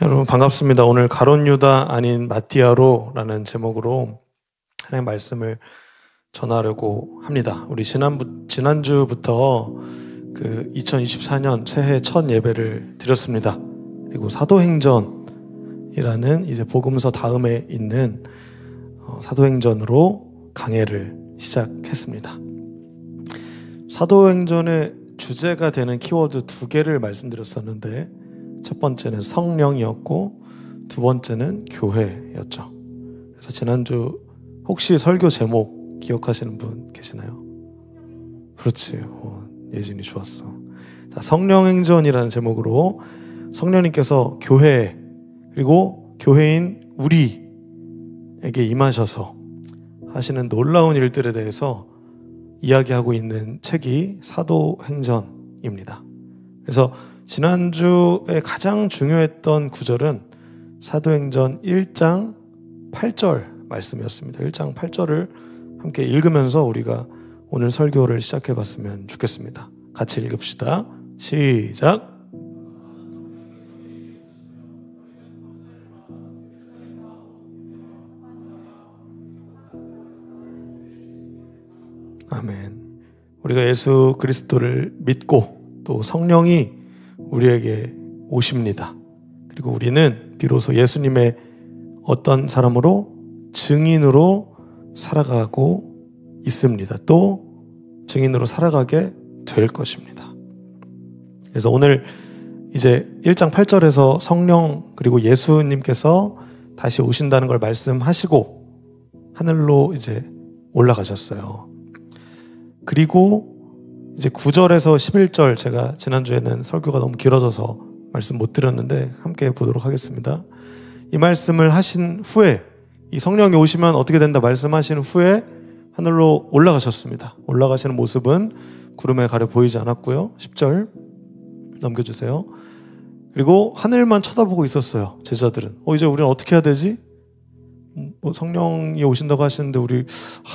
여러분 반갑습니다. 오늘 가룟 유다 아닌 마띠아로라는 제목으로 하나님의 말씀을 전하려고 합니다. 우리 지난주부터 2024년 새해 첫 예배를 드렸습니다. 그리고 사도행전이라는 이제 복음서 다음에 있는 사도행전으로 강해를 시작했습니다. 사도행전의 주제가 되는 키워드 2개를 말씀드렸었는데, 첫 번째는 성령이었고 두 번째는 교회였죠. 그래서 지난주 혹시 설교 제목 기억하시는 분 계시나요? 그렇지. 예진이 좋았어. 자, 성령행전이라는 제목으로 성령님께서 교회 그리고 교회인 우리에게 임하셔서 하시는 놀라운 일들에 대해서 이야기하고 있는 책이 사도행전입니다. 그래서 지난주에 가장 중요했던 구절은 사도행전 1장 8절 말씀이었습니다. 1장 8절을 함께 읽으면서 우리가 오늘 설교를 시작해 봤으면 좋겠습니다. 같이 읽읍시다. 시작. 아멘. 우리가 예수 그리스도를 믿고 또 성령이 우리에게 오십니다. 그리고 우리는 비로소 예수님의 어떤 사람으로 증인으로 살아가고 있습니다. 또 증인으로 살아가게 될 것입니다. 그래서 오늘 이제 1장 8절에서 성령 그리고 예수님께서 다시 오신다는 걸 말씀하시고 하늘로 이제 올라가셨어요. 그리고 이제 9절에서 11절, 제가 지난주에는 설교가 너무 길어져서 말씀 못 드렸는데 함께 보도록 하겠습니다. 이 말씀을 하신 후에, 이 성령이 오시면 어떻게 된다 말씀하신 후에 하늘로 올라가셨습니다. 올라가시는 모습은 구름에 가려 보이지 않았고요. 10절 넘겨주세요. 그리고 하늘만 쳐다보고 있었어요. 제자들은 이제 우리는 어떻게 해야 되지? 성령이 오신다고 하시는데 우리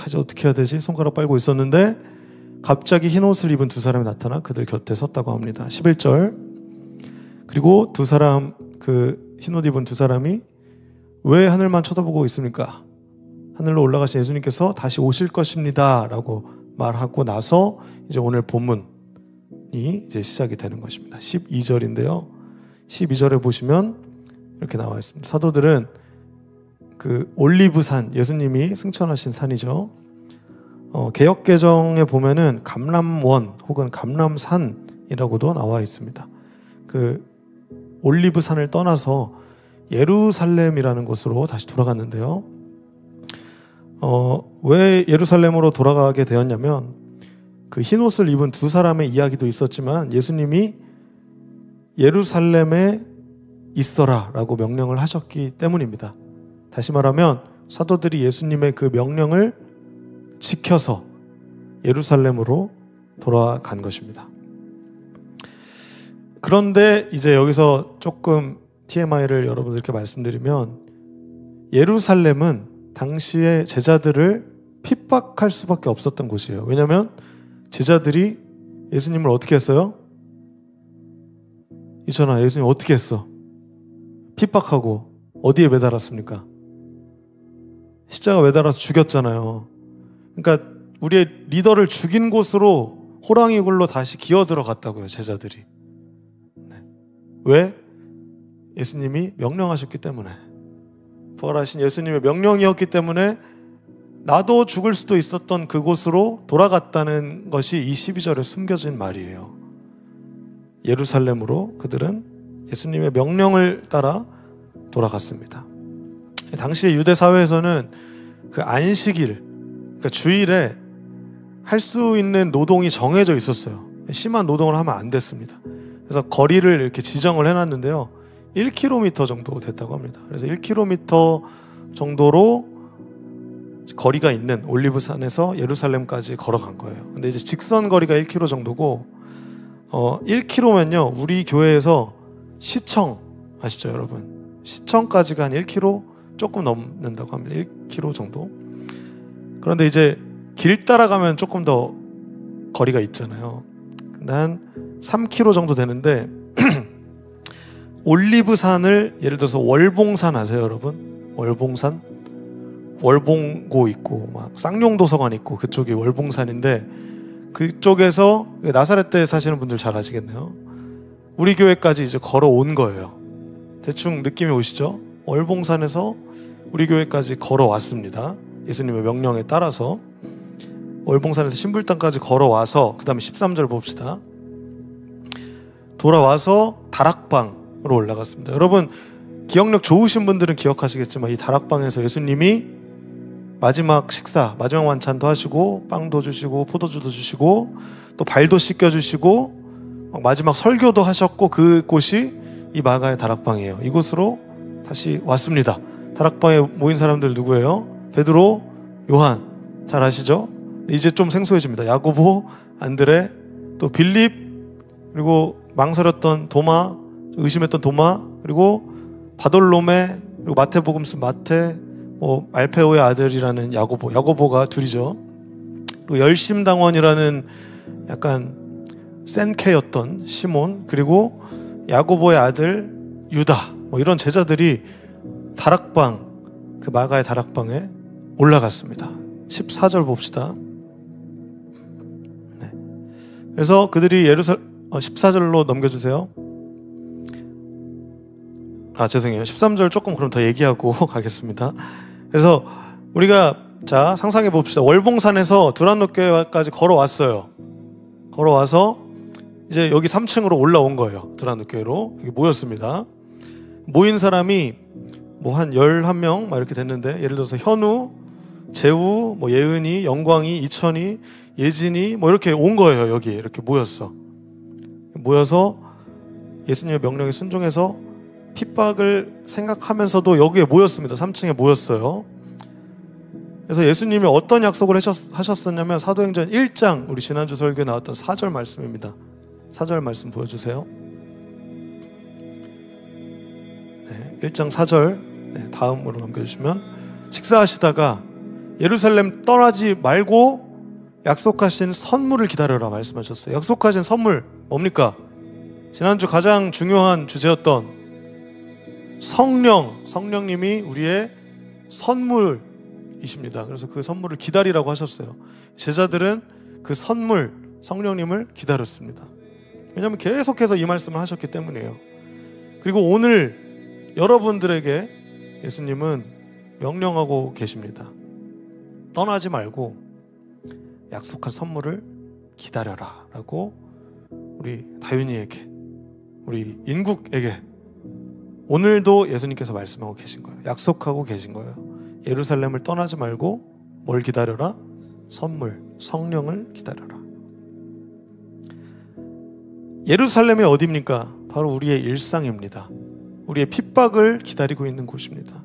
이제 어떻게 해야 되지? 손가락 빨고 있었는데 갑자기 흰 옷을 입은 2사람이 나타나 그들 곁에 섰다고 합니다. 11절. 그리고 흰 옷 입은 2사람이 왜 하늘만 쳐다보고 있습니까? 하늘로 올라가신 예수님께서 다시 오실 것입니다 라고 말하고 나서 이제 오늘 본문이 이제 시작이 되는 것입니다. 12절인데요 12절에 보시면 이렇게 나와 있습니다. 사도들은 올리브산, 예수님이 승천하신 산이죠. 개역개정에 보면은 감람원 혹은 감람산이라고도 나와 있습니다. 올리브산을 떠나서 예루살렘이라는 곳으로 다시 돌아갔는데요. 왜 예루살렘으로 돌아가게 되었냐면 흰옷을 입은 2사람의 이야기도 있었지만 예수님이 예루살렘에 있어라 라고 명령을 하셨기 때문입니다. 다시 말하면 사도들이 예수님의 그 명령을 지켜서 예루살렘으로 돌아간 것입니다. 그런데 이제 여기서 조금 TMI를 여러분들께 말씀드리면, 예루살렘은 당시의 제자들을 핍박할 수밖에 없었던 곳이에요. 왜냐하면 제자들이 예수님을 어떻게 했어요? 이천아, 예수님 어떻게 했어? 핍박하고 어디에 매달았습니까? 십자가 매달아서 죽였잖아요. 그러니까 우리의 리더를 죽인 곳으로 호랑이 굴로 다시 기어 들어갔다고요, 제자들이. 왜? 예수님이 명령하셨기 때문에. 부활하신 예수님의 명령이었기 때문에 나도 죽을 수도 있었던 그곳으로 돌아갔다는 것이 이 12절에 숨겨진 말이에요. 예루살렘으로 그들은 예수님의 명령을 따라 돌아갔습니다. 당시의 유대 사회에서는 안식일, 그러니까 주일에 할 수 있는 노동이 정해져 있었어요. 심한 노동을 하면 안 됐습니다. 그래서 거리를 이렇게 지정을 해놨는데요. 1km 정도 됐다고 합니다. 그래서 1km 정도로 거리가 있는 올리브산에서 예루살렘까지 걸어간 거예요. 근데 이제 직선 거리가 1km 정도고, 1km면요, 우리 교회에서 시청 아시죠, 여러분? 시청까지가 한 1km 조금 넘는다고 합니다. 1km 정도. 그런데 이제 길 따라가면 조금 더 거리가 있잖아요. 근데 한 3km 정도 되는데 올리브산을 예를 들어서 월봉산 아세요, 여러분? 월봉산? 월봉고 있고 막 쌍용도서관 있고 그쪽이 월봉산인데, 그쪽에서 나사렛에 사시는 분들 잘 아시겠네요. 우리 교회까지 이제 걸어온 거예요. 대충 느낌이 오시죠? 월봉산에서 우리 교회까지 걸어왔습니다. 예수님의 명령에 따라서 월봉산에서 신불당까지 걸어와서, 그 다음에 13절 봅시다. 돌아와서 다락방으로 올라갔습니다. 여러분 기억력 좋으신 분들은 기억하시겠지만, 이 다락방에서 예수님이 마지막 식사, 마지막 만찬도 하시고 빵도 주시고 포도주도 주시고 또 발도 씻겨주시고 마지막 설교도 하셨고, 그곳이 이 마가의 다락방이에요. 이곳으로 다시 왔습니다. 다락방에 모인 사람들 누구예요? 베드로, 요한, 잘 아시죠? 이제 좀 생소해집니다. 야고보, 안드레, 또 빌립, 그리고 망설였던 도마, 의심했던 도마, 그리고 바돌로메, 그리고 마태복음 쓴 마태, 알페오의 아들이라는 야고보가 둘이죠. 그리고 열심당원이라는 약간 센케였던 시몬, 그리고 야고보의 아들 유다, 이런 제자들이 다락방, 그 마가의 다락방에 올라갔습니다. 14절 봅시다. 네. 그래서 그들이 14절로 넘겨주세요. 죄송해요. 13절 조금 그럼 더 얘기하고 가겠습니다. 그래서 우리가 자 상상해 봅시다. 월봉산에서 두란노교회까지 걸어왔어요. 걸어와서 이제 여기 3층으로 올라온 거예요. 두란노교회로 여기 모였습니다. 모인 사람이 한 11명 막 이렇게 됐는데, 예를 들어서 현우, 재우, 예은이, 영광이, 이천이, 예진이 이렇게 온 거예요. 여기 이렇게 모여서 예수님의 명령에 순종해서 핍박을 생각하면서도 여기에 모였습니다. 3층에 모였어요. 그래서 예수님이 어떤 약속을 하셨었냐면, 사도행전 1장, 우리 지난주 설교에 나왔던 4절 말씀입니다. 4절 말씀 보여주세요. 네, 1장 4절 다음으로 넘겨주시면, 식사하시다가 예루살렘 떠나지 말고 약속하신 선물을 기다려라 말씀하셨어요. 약속하신 선물 뭡니까? 지난주 가장 중요한 주제였던 성령님이 우리의 선물이십니다. 그래서 그 선물을 기다리라고 하셨어요. 제자들은 그 선물 성령님을 기다렸습니다. 왜냐하면 계속해서 이 말씀을 하셨기 때문이에요. 그리고 오늘 여러분들에게 예수님은 명령하고 계십니다. 떠나지 말고 약속한 선물을 기다려라 라고 우리 다윤이에게, 우리 인국에게 오늘도 예수님께서 말씀하고 계신 거예요. 약속하고 계신 거예요. 예루살렘을 떠나지 말고 뭘 기다려라? 선물, 성령을 기다려라. 예루살렘이 어디입니까? 바로 우리의 일상입니다. 우리의 핍박을 기다리고 있는 곳입니다.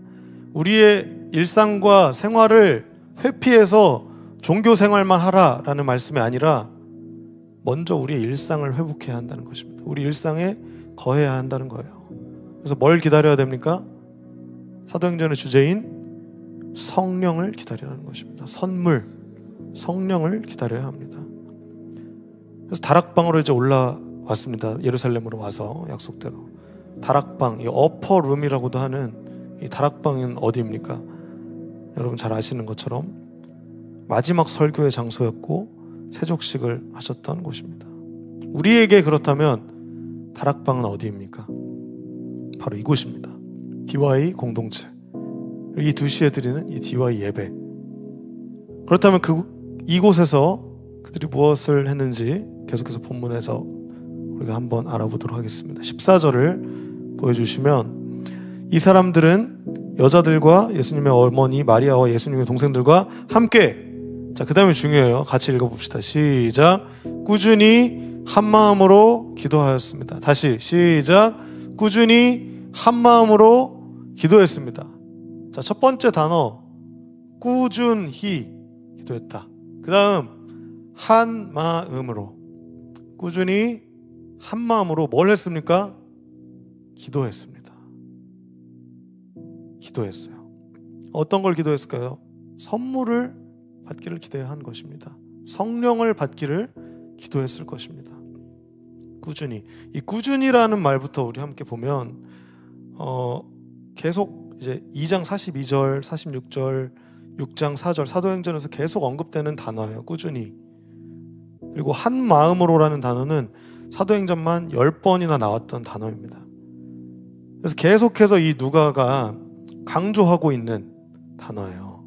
우리의 일상과 생활을 회피해서 종교 생활만 하라라는 말씀이 아니라, 먼저 우리의 일상을 회복해야 한다는 것입니다. 우리 일상에 거해야 한다는 거예요. 그래서 뭘 기다려야 됩니까? 사도행전의 주제인 성령을 기다리라는 것입니다. 선물, 성령을 기다려야 합니다. 그래서 다락방으로 이제 올라왔습니다. 예루살렘으로 와서 약속대로. 다락방, 이 어퍼룸이라고도 하는 이 다락방은 어디입니까? 여러분 잘 아시는 것처럼 마지막 설교의 장소였고 세족식을 하셨던 곳입니다. 우리에게 그렇다면 다락방은 어디입니까? 바로 이곳입니다. DY 공동체. 이 2시에 드리는 이 DY 예배. 그렇다면 이곳에서 그들이 무엇을 했는지 계속해서 본문에서 우리가 한번 알아보도록 하겠습니다. 14절을 보여주시면, 이 사람들은 여자들과 예수님의 어머니 마리아와 예수님의 동생들과 함께, 자, 그 다음에 중요해요. 같이 읽어봅시다. 시작. 꾸준히 한 마음으로 기도하였습니다. 다시 시작. 꾸준히 한 마음으로 기도했습니다. 자, 첫 번째 단어 꾸준히 기도했다. 그 다음 한 마음으로, 꾸준히 한 마음으로 뭘 했습니까? 기도했습니다. 기도했어요. 어떤 걸 기도했을까요? 선물을 받기를 기대한 것입니다. 성령을 받기를 기도했을 것입니다. 꾸준히. 이 꾸준히라는 말부터 우리 함께 보면, 계속 이제 2장 42절, 46절, 6장 4절 사도행전에서 계속 언급되는 단어예요. 꾸준히. 그리고 한 마음으로라는 단어는 사도행전만 10번이나 나왔던 단어입니다. 그래서 계속해서 이 누가가 강조하고 있는 단어예요.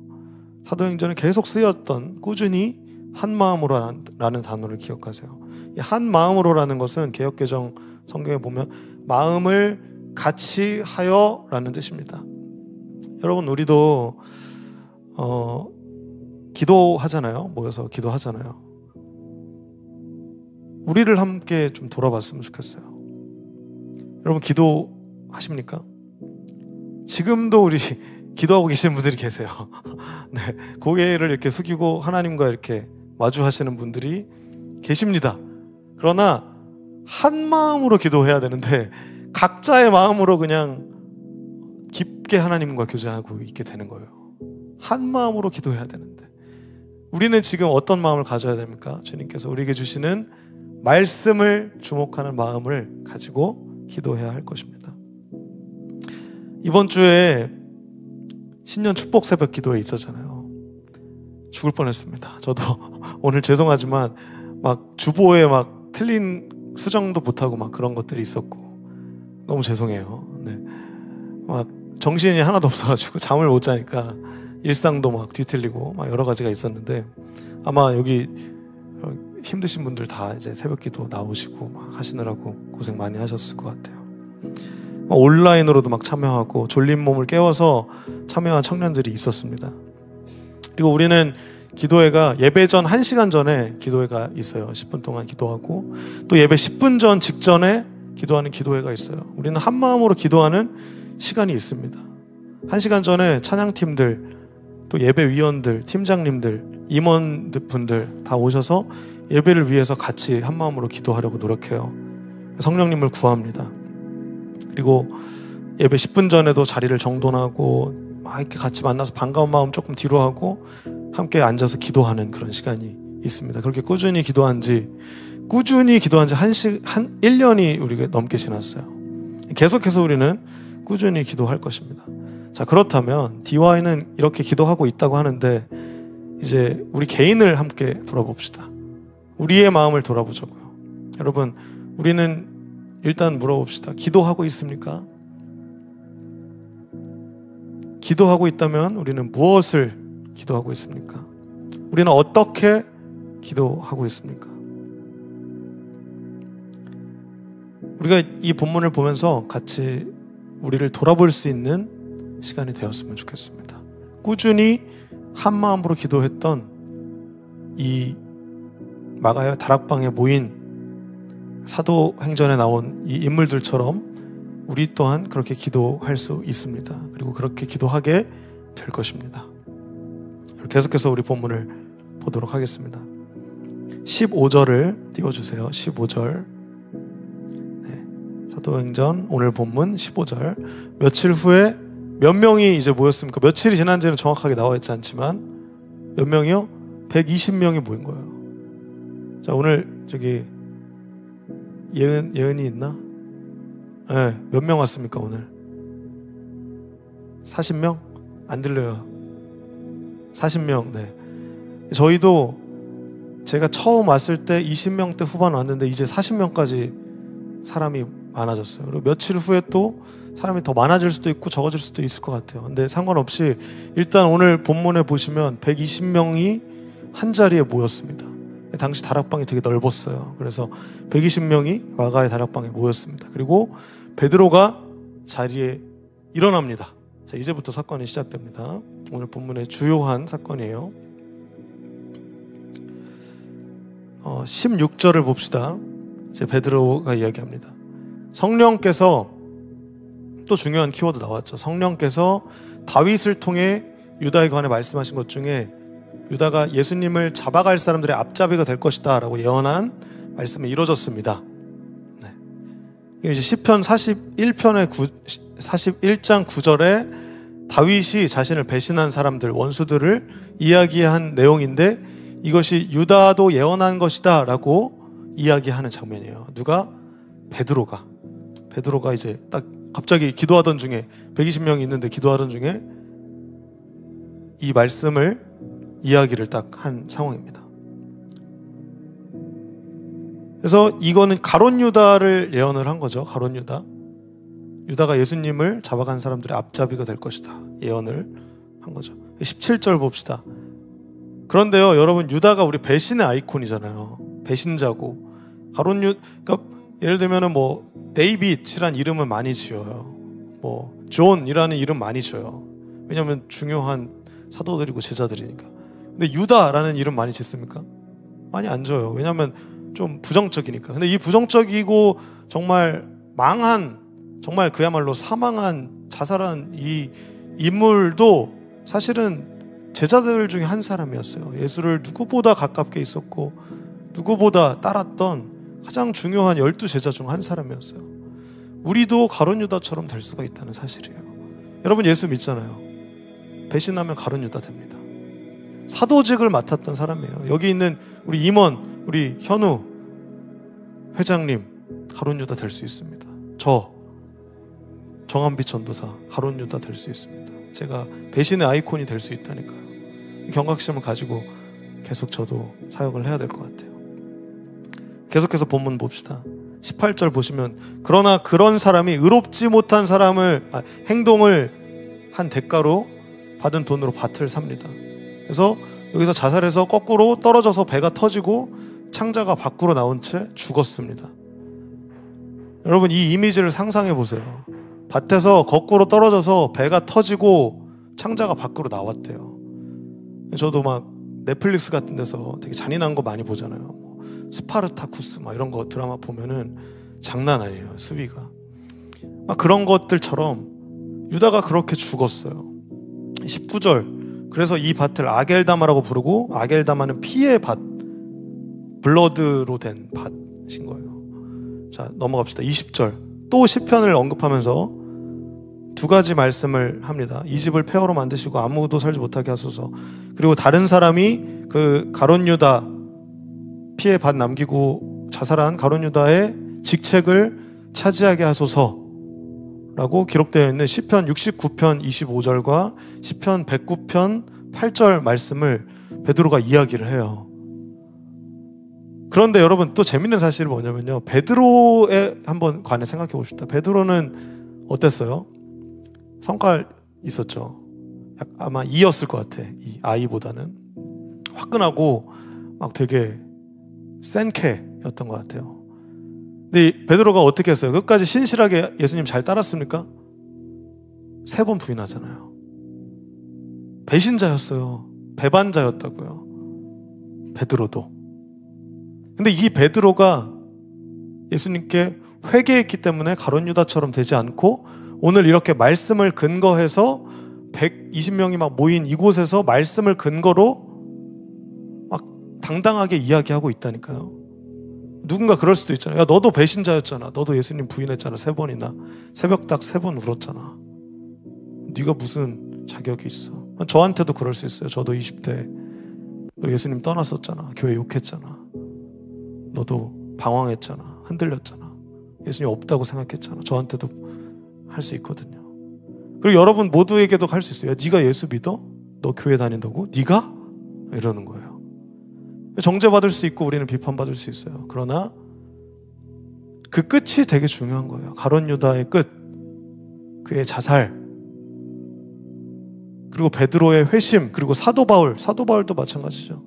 사도행전에 계속 쓰였던 꾸준히 한 마음으로라는 단어를 기억하세요. 이 한 마음으로라는 것은 개역개정 성경에 보면 마음을 같이 하여라는 뜻입니다. 여러분, 우리도 기도하잖아요. 모여서 기도하잖아요. 우리를 함께 좀 돌아봤으면 좋겠어요. 여러분, 기도하십니까? 지금도 우리 기도하고 계시는 분들이 계세요. 네, 고개를 이렇게 숙이고 하나님과 이렇게 마주하시는 분들이 계십니다. 그러나 한 마음으로 기도해야 되는데 각자의 마음으로 그냥 깊게 하나님과 교제하고 있게 되는 거예요. 한 마음으로 기도해야 되는데 우리는 지금 어떤 마음을 가져야 됩니까? 주님께서 우리에게 주시는 말씀을 주목하는 마음을 가지고 기도해야 할 것입니다. 이번 주에 신년 축복 새벽 기도회 있었잖아요. 죽을 뻔했습니다. 저도 오늘 죄송하지만 막 주보에 막 틀린 수정도 못하고 막 그런 것들이 있었고 너무 죄송해요. 네. 막 정신이 하나도 없어가지고 잠을 못 자니까 일상도 막 뒤틀리고 막 여러 가지가 있었는데 아마 여기 힘드신 분들 다 이제 새벽기도 나오시고 막 하시느라고 고생 많이 하셨을 것 같아요. 온라인으로도 막 참여하고 졸린 몸을 깨워서 참여한 청년들이 있었습니다. 그리고 우리는 기도회가 예배 전 1시간 전에 기도회가 있어요. 10분 동안 기도하고 또 예배 10분 전 직전에 기도하는 기도회가 있어요. 우리는 한 마음으로 기도하는 시간이 있습니다. 1시간 전에 찬양팀들 또 예배위원들, 팀장님들, 임원분들 다 오셔서 예배를 위해서 같이 한 마음으로 기도하려고 노력해요. 성령님을 구합니다. 그리고 예배 10분 전에도 자리를 정돈하고 막 이렇게 같이 만나서 반가운 마음 조금 뒤로 하고 함께 앉아서 기도하는 그런 시간이 있습니다. 그렇게 꾸준히 기도한 지 한 1년이 우리가 넘게 지났어요. 계속해서 우리는 꾸준히 기도할 것입니다. 자, 그렇다면 DY는 이렇게 기도하고 있다고 하는데 이제 우리 개인을 함께 돌아봅시다. 우리의 마음을 돌아보자고요. 여러분, 우리는 일단 물어봅시다. 기도하고 있습니까? 기도하고 있다면 우리는 무엇을 기도하고 있습니까? 우리는 어떻게 기도하고 있습니까? 우리가 이 본문을 보면서 같이 우리를 돌아볼 수 있는 시간이 되었으면 좋겠습니다. 꾸준히 한 마음으로 기도했던 이 마가의 다락방에 모인 사도행전에 나온 이 인물들처럼 우리 또한 그렇게 기도할 수 있습니다. 그리고 그렇게 기도하게 될 것입니다. 계속해서 우리 본문을 보도록 하겠습니다. 15절을 띄워주세요. 15절. 사도행전 오늘 본문 15절. 며칠 후에 몇 명이 이제 모였습니까? 며칠이 지난지는 정확하게 나와 있지 않지만 몇 명이요? 120명이 모인 거예요. 자, 오늘 저기 예은이 있나? 네, 몇 명 왔습니까 오늘? 40명? 안 들려요. 40명. 네. 저희도 제가 처음 왔을 때 20명대 후반 왔는데 이제 40명까지 사람이 많아졌어요. 그리고 며칠 후에 또 사람이 더 많아질 수도 있고 적어질 수도 있을 것 같아요. 근데 상관없이 일단 오늘 본문에 보시면 120명이 한 자리에 모였습니다. 당시 다락방이 되게 넓었어요. 그래서 120명이 마가의 다락방에 모였습니다. 그리고 베드로가 자리에 일어납니다. 자, 이제부터 사건이 시작됩니다. 오늘 본문의 주요한 사건이에요. 16절을 봅시다. 이제 베드로가 이야기합니다. 성령께서, 또 중요한 키워드 나왔죠. 성령께서 다윗을 통해 유다에 관해 말씀하신 것 중에 유다가 예수님을 잡아갈 사람들의 앞잡이가 될 것이다 라고 예언한 말씀이 이루어졌습니다. 네. 이게 이제 시편 41장 9절에 다윗이 자신을 배신한 사람들, 원수들을 이야기한 내용인데 이것이 유다도 예언한 것이다 라고 이야기하는 장면이에요. 누가? 베드로가 이제 딱 갑자기 기도하던 중에 120명이 있는데 기도하던 중에 이 말씀을 이야기를 딱 한 상황입니다. 그래서 이거는 가룟 유다를 예언을 한 거죠. 가룟 유다. 유다가 예수님을 잡아간 사람들의 앞잡이가 될 것이다. 예언을 한 거죠. 17절 봅시다. 그런데요, 여러분, 유다가 우리 배신의 아이콘이잖아요. 배신자고. 그러니까 예를 들면은 뭐 데이빗이란 이름은 많이 지어요. 뭐 존이라는 이름 많이 지어요. 왜냐하면 중요한 사도들이고 제자들이니까. 근데 유다라는 이름 많이 짓습니까? 많이 안 줘요. 왜냐하면 좀 부정적이니까. 근데 이 부정적이고 정말 망한, 정말 그야말로 사망한, 자살한 이 인물도 사실은 제자들 중에 한 사람이었어요. 예수를 누구보다 가깝게 있었고 누구보다 따랐던 가장 중요한 12제자 중 한 사람이었어요. 우리도 가룟 유다처럼 될 수가 있다는 사실이에요. 여러분, 예수 믿잖아요. 배신하면 가룟 유다 됩니다. 사도직을 맡았던 사람이에요. 여기 있는 우리 임원, 우리 현우 회장님 가룟 유다 될 수 있습니다. 저 정한빛 전도사 가룟 유다 될 수 있습니다. 제가 배신의 아이콘이 될 수 있다니까요. 이 경각심을 가지고 계속 저도 사역을 해야 될 것 같아요. 계속해서 본문 봅시다. 18절 보시면, 그러나 그런 사람이 의롭지 못한 행동을 한 대가로 받은 돈으로 밭을 삽니다. 그래서 여기서 자살해서 거꾸로 떨어져서 배가 터지고 창자가 밖으로 나온 채 죽었습니다. 여러분, 이 이미지를 상상해 보세요. 밭에서 거꾸로 떨어져서 배가 터지고 창자가 밖으로 나왔대요. 저도 막 넷플릭스 같은 데서 되게 잔인한 거 많이 보잖아요. 스파르타쿠스 막 이런 거 드라마 보면은 장난 아니에요. 수위가 막 그런 것들처럼 유다가 그렇게 죽었어요. 19절, 그래서 이 밭을 아겔다마라고 부르고, 아겔다마는 피의 밭, 블러드로 된 밭인 거예요. 자, 넘어갑시다. 20절, 또 시편을 언급하면서 두 가지 말씀을 합니다. 이 집을 폐허로 만드시고 아무도 살지 못하게 하소서. 그리고 다른 사람이 그 가룟 유다 피의 밭 남기고 자살한 가룟 유다의 직책을 차지하게 하소서라고 기록되어 있는 시편 69편 25절과 시편 109편 8절 말씀을 베드로가 이야기를 해요. 그런데 여러분, 또 재밌는 사실이 뭐냐면요, 베드로에 한번 관해 생각해 봅시다. 베드로는 어땠어요? 성깔 있었죠. 아마 이였을 것 같아. 이 아이보다는 화끈하고 막 되게 센 캐였던 것 같아요. 근데 베드로가 어떻게 했어요? 끝까지 신실하게 예수님 잘 따랐습니까? 3번 부인하잖아요. 배신자였어요. 배반자였다고요. 베드로도. 근데 이 베드로가 예수님께 회개했기 때문에 가룟 유다처럼 되지 않고 오늘 이렇게 말씀을 근거해서 120명이 막 모인 이곳에서 말씀을 근거로 막 당당하게 이야기하고 있다니까요. 누군가 그럴 수도 있잖아요. 야, 너도 배신자였잖아. 너도 예수님 부인했잖아. 3번이나 새벽닭 3번 울었잖아. 네가 무슨 자격이 있어? 저한테도 그럴 수 있어요. 저도 20대 너 예수님 떠났었잖아. 교회 욕했잖아. 너도 방황했잖아. 흔들렸잖아. 예수님 없다고 생각했잖아. 저한테도 할 수 있거든요. 그리고 여러분 모두에게도 할 수 있어요. 야, 네가 예수 믿어? 너 교회 다닌다고? 네가? 이러는 거예요. 정죄받을 수 있고 우리는 비판받을 수 있어요. 그러나 그 끝이 되게 중요한 거예요. 가룟 유다의 끝, 그의 자살, 그리고 베드로의 회심, 그리고 사도 바울도 마찬가지죠.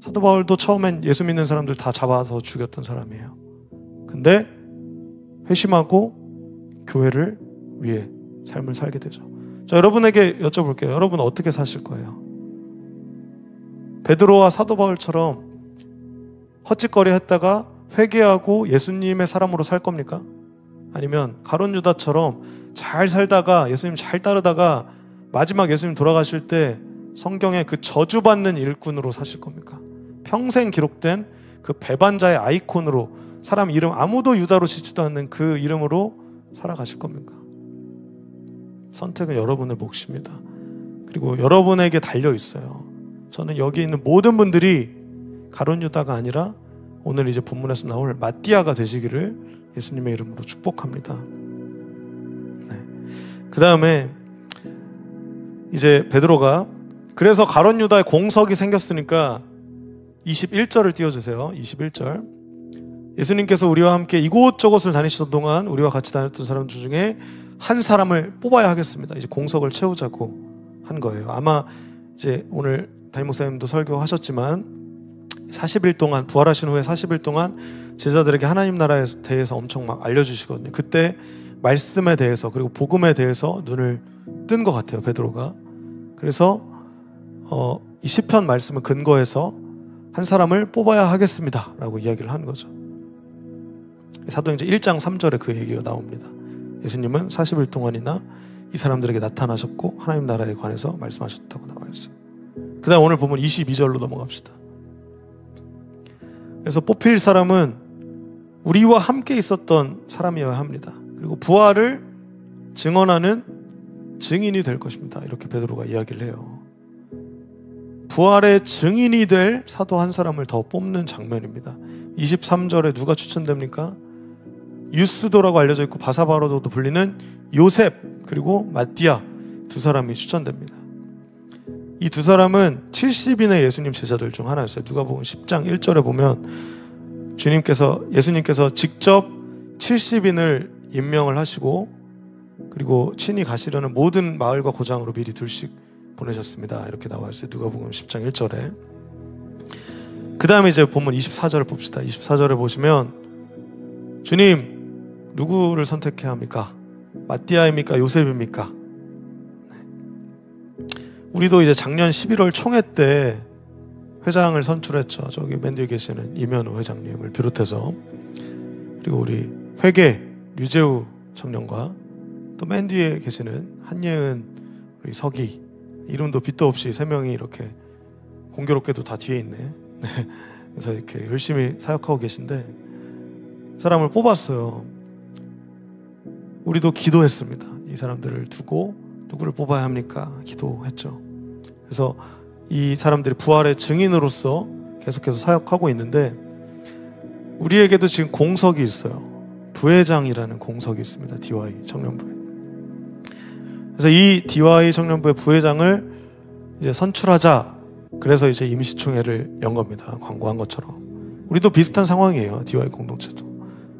사도 바울도 처음엔 예수 믿는 사람들 다 잡아서 죽였던 사람이에요. 근데 회심하고 교회를 위해 삶을 살게 되죠. 자, 여러분에게 여쭤볼게요. 여러분 어떻게 사실 거예요? 베드로와 사도 바울처럼 헛짓거리 했다가 회개하고 예수님의 사람으로 살 겁니까? 아니면 가룟 유다처럼 잘 살다가 예수님 잘 따르다가 마지막 예수님 돌아가실 때 성경의 그 저주받는 일꾼으로 사실 겁니까? 평생 기록된 그 배반자의 아이콘으로, 사람 이름 아무도 유다로 짓지도 않는 그 이름으로 살아가실 겁니까? 선택은 여러분의 몫입니다. 그리고 여러분에게 달려 있어요. 저는 여기 있는 모든 분들이 가룟 유다가 아니라 오늘 이제 본문에서 나올 마띠아가 되시기를 예수님의 이름으로 축복합니다. 그 다음에 이제 베드로가 그래서 가룟 유다에 공석이 생겼으니까 21절을 띄워주세요. 21절. 예수님께서 우리와 함께 이곳저곳을 다니시던 동안 우리와 같이 다녔던 사람들 중에 한 사람을 뽑아야 하겠습니다. 이제 공석을 채우자고 한 거예요. 아마 이제 오늘 담임 목사님도 설교하셨지만 40일 동안 부활하신 후에 40일 동안 제자들에게 하나님 나라에 대해서 엄청 막 알려주시거든요. 그때 말씀에 대해서 그리고 복음에 대해서 눈을 뜬 것 같아요, 베드로가. 그래서 이 시편 말씀을 근거해서 한 사람을 뽑아야 하겠습니다 라고 이야기를 하는 거죠. 사도행전 1장 3절에 그 얘기가 나옵니다. 예수님은 40일 동안이나 이 사람들에게 나타나셨고 하나님 나라에 관해서 말씀하셨다고 나와 있어요. 그 다음 오늘 보면 22절로 넘어갑시다. 그래서 뽑힐 사람은 우리와 함께 있었던 사람이어야 합니다. 그리고 부활을 증언하는 증인이 될 것입니다. 이렇게 베드로가 이야기를 해요. 부활의 증인이 될 사도 한 사람을 더 뽑는 장면입니다. 23절에 누가 추천됩니까? 유스도라고 알려져 있고 바사바로도 불리는 요셉 그리고 마띠아 두 사람이 추천됩니다. 이 두 사람은 70인의 예수님 제자들 중 하나였어요. 누가복음 10장 1절에 보면 예수님께서 직접 70인을 임명을 하시고 그리고 친히 가시려는 모든 마을과 고장으로 미리 둘씩 보내셨습니다. 이렇게 나와 있어요. 누가복음 10장 1절에. 그 다음에 이제 본문 24절을 봅시다. 24절에 보시면 주님 누구를 선택해야 합니까? 마띠아입니까? 요셉입니까? 우리도 이제 작년 11월 총회 때 회장을 선출했죠. 저기 맨 뒤에 계시는 이면우 회장님을 비롯해서 그리고 우리 회계 류재우 청년과 또 맨 뒤에 계시는 한예은 우리 서기 이름도 빛도 없이 3명이 이렇게 공교롭게도 다 뒤에 있네. 그래서 이렇게 열심히 사역하고 계신데 그 사람을 뽑았어요. 우리도 기도했습니다. 이 사람들을 두고 누구를 뽑아야 합니까? 기도했죠. 그래서 이 사람들이 부활의 증인으로서 계속해서 사역하고 있는데 우리에게도 지금 공석이 있어요. 부회장이라는 공석이 있습니다. DY 청년부에. 그래서 이 DY 청년부의 부회장을 이제 선출하자. 그래서 이제 임시총회를 연 겁니다. 광고한 것처럼. 우리도 비슷한 상황이에요. DY 공동체도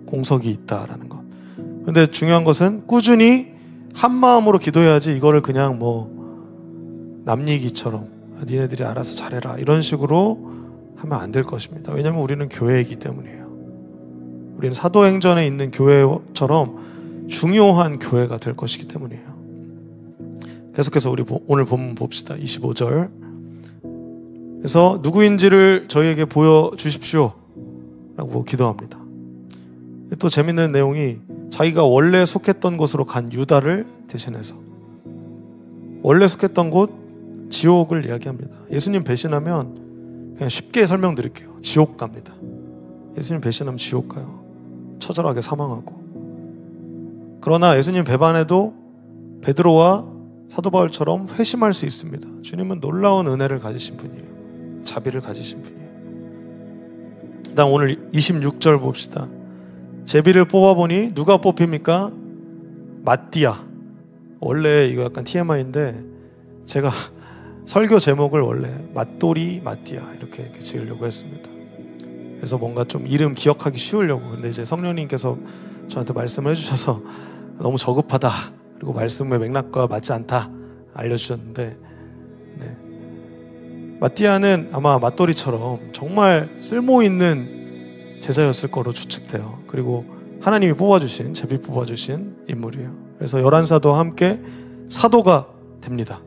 공석이 있다라는 것. 그런데 중요한 것은 꾸준히 한 마음으로 기도해야지 이거를 그냥 뭐 남 얘기처럼 니네들이 알아서 잘해라 이런 식으로 하면 안 될 것입니다. 왜냐하면 우리는 교회이기 때문이에요. 우리는 사도행전에 있는 교회처럼 중요한 교회가 될 것이기 때문이에요. 계속해서 우리 오늘 본문 봅시다. 25절. 그래서 누구인지를 저희에게 보여주십시오 라고 기도합니다. 또 재밌는 내용이 자기가 원래 속했던 곳으로 간 유다를 대신해서 원래 속했던 곳 지옥을 이야기합니다. 예수님 배신하면 그냥 쉽게 설명드릴게요. 지옥 갑니다. 예수님 배신하면 지옥 가요. 처절하게 사망하고. 그러나 예수님 배반해도 베드로와 사도 바울처럼 회심할 수 있습니다. 주님은 놀라운 은혜를 가지신 분이에요. 자비를 가지신 분이에요. 그다음 오늘 26절 봅시다. 제비를 뽑아보니 누가 뽑힙니까? 마띠아. 원래 이거 약간 TMI인데 제가 설교 제목을 원래 맛돌이 마띠아 이렇게 지으려고 했습니다. 그래서 뭔가 좀 이름 기억하기 쉬우려고. 근데 이제 성령님께서 저한테 말씀을 해주셔서 너무 저급하다 그리고 말씀의 맥락과 맞지 않다 알려주셨는데 네. 마띠아는 아마 맛돌이처럼 정말 쓸모있는 제자였을 거로 추측돼요. 그리고 하나님이 뽑아주신 제비 뽑아주신 인물이에요. 그래서 11사도와 함께 사도가 됩니다.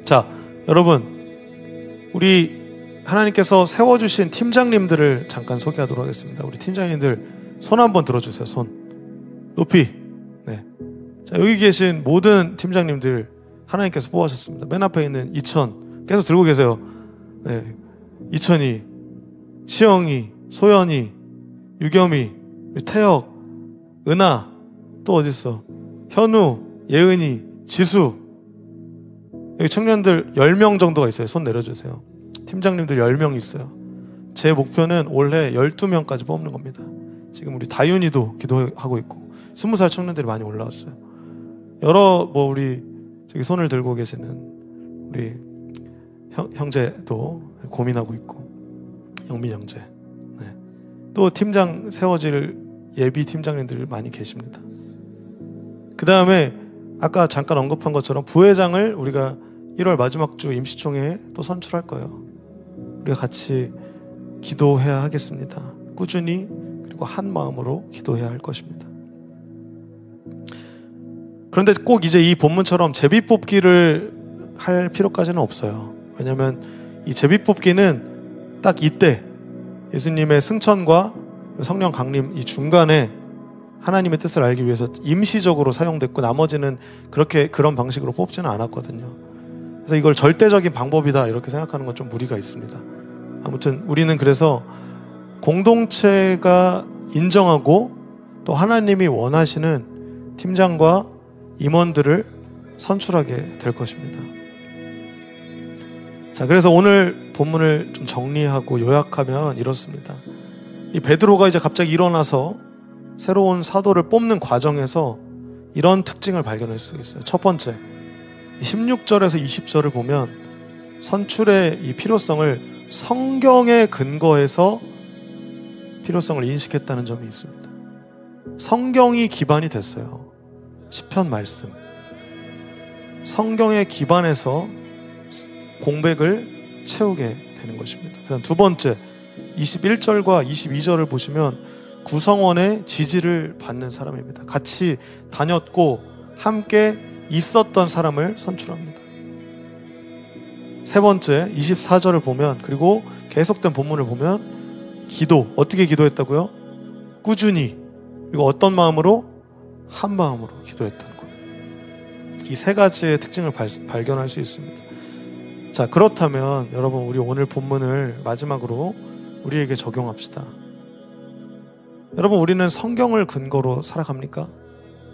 자, 여러분 우리 하나님께서 세워주신 팀장님들을 잠깐 소개하도록 하겠습니다. 우리 팀장님들 손 한번 들어주세요. 손 높이. 네. 자, 여기 계신 모든 팀장님들 하나님께서 뽑아주셨습니다. 맨 앞에 있는 이천 계속 들고 계세요. 네. 이천이, 시영이, 소연이, 유겸이, 태혁, 은하, 또 어딨어? 현우, 예은이, 지수. 여기 청년들 10명 정도가 있어요. 손 내려주세요. 팀장님들 10명 있어요. 제 목표는 올해 12명까지 뽑는 겁니다. 지금 우리 다윤이도 기도하고 있고 20살 청년들이 많이 올라왔어요. 여러 우리 저기 손을 들고 계시는 우리 형제도 고민하고 있고, 영민 형제, 네. 또 팀장 세워질 예비 팀장님들 많이 계십니다. 그 다음에 아까 잠깐 언급한 것처럼 부회장을 우리가 1월 마지막 주 임시총회에 또 선출할 거예요. 우리가 같이 기도해야 하겠습니다. 꾸준히 그리고 한 마음으로 기도해야 할 것입니다. 그런데 꼭 이제 이 본문처럼 제비뽑기를 할 필요까지는 없어요. 왜냐하면 이 제비뽑기는 딱 이때 예수님의 승천과 성령 강림 이 중간에 하나님의 뜻을 알기 위해서 임시적으로 사용됐고, 나머지는 그런 방식으로 뽑지는 않았거든요. 그래서 이걸 절대적인 방법이다 이렇게 생각하는 건 좀 무리가 있습니다. 아무튼 우리는 그래서 공동체가 인정하고 또 하나님이 원하시는 팀장과 임원들을 선출하게 될 것입니다. 자, 그래서 오늘 본문을 좀 정리하고 요약하면 이렇습니다. 이 베드로가 이제 갑자기 일어나서 새로운 사도를 뽑는 과정에서 이런 특징을 발견할 수 있어요. 첫 번째, 16절에서 20절을 보면 선출의 이 필요성을 성경에 근거해서 필요성을 인식했다는 점이 있습니다. 성경이 기반이 됐어요. 시편 말씀, 성경에 기반해서 공백을 채우게 되는 것입니다. 그다음 두 번째, 21절과 22절을 보시면 구성원의 지지를 받는 사람입니다. 같이 다녔고 함께 있었던 사람을 선출합니다. 세 번째, 24절을 보면, 그리고 계속된 본문을 보면 기도, 어떻게 기도했다고요? 꾸준히, 그리고 어떤 마음으로? 한 마음으로 기도했다는 거예요. 이 세 가지의 특징을 발견할 수 있습니다. 자, 그렇다면 여러분, 우리 오늘 본문을 마지막으로 우리에게 적용합시다. 여러분, 우리는 성경을 근거로 살아갑니까?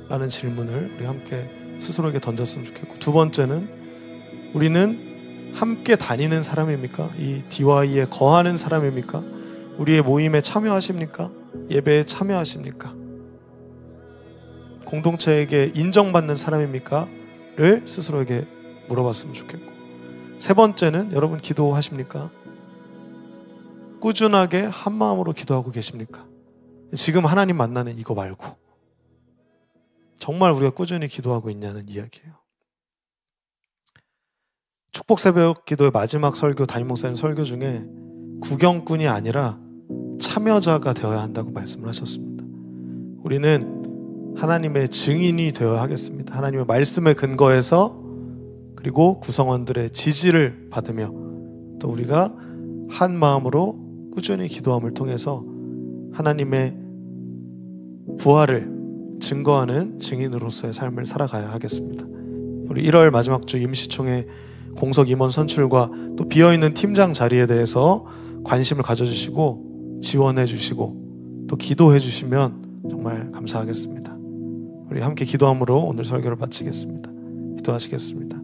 라는 질문을 우리 함께 스스로에게 던졌으면 좋겠고, 두 번째는 우리는 함께 다니는 사람입니까? 이 DY에 거하는 사람입니까? 우리의 모임에 참여하십니까? 예배에 참여하십니까? 공동체에게 인정받는 사람입니까? 를 스스로에게 물어봤으면 좋겠고, 세 번째는 여러분 기도하십니까? 꾸준하게 한 마음으로 기도하고 계십니까? 지금 하나님 만나는 이거 말고 정말 우리가 꾸준히 기도하고 있냐는 이야기예요. 축복 새벽 기도의 마지막 설교, 담임 목사님 설교 중에 구경꾼이 아니라 참여자가 되어야 한다고 말씀을 하셨습니다. 우리는 하나님의 증인이 되어야 하겠습니다. 하나님의 말씀에 근거해서, 그리고 구성원들의 지지를 받으며, 또 우리가 한 마음으로 꾸준히 기도함을 통해서 하나님의 부활을 증거하는 증인으로서의 삶을 살아가야 하겠습니다. 우리 1월 마지막 주 임시총회 공석 임원 선출과 또 비어있는 팀장 자리에 대해서 관심을 가져주시고 지원해 주시고 또 기도해 주시면 정말 감사하겠습니다. 우리 함께 기도함으로 오늘 설교를 마치겠습니다. 기도하시겠습니다.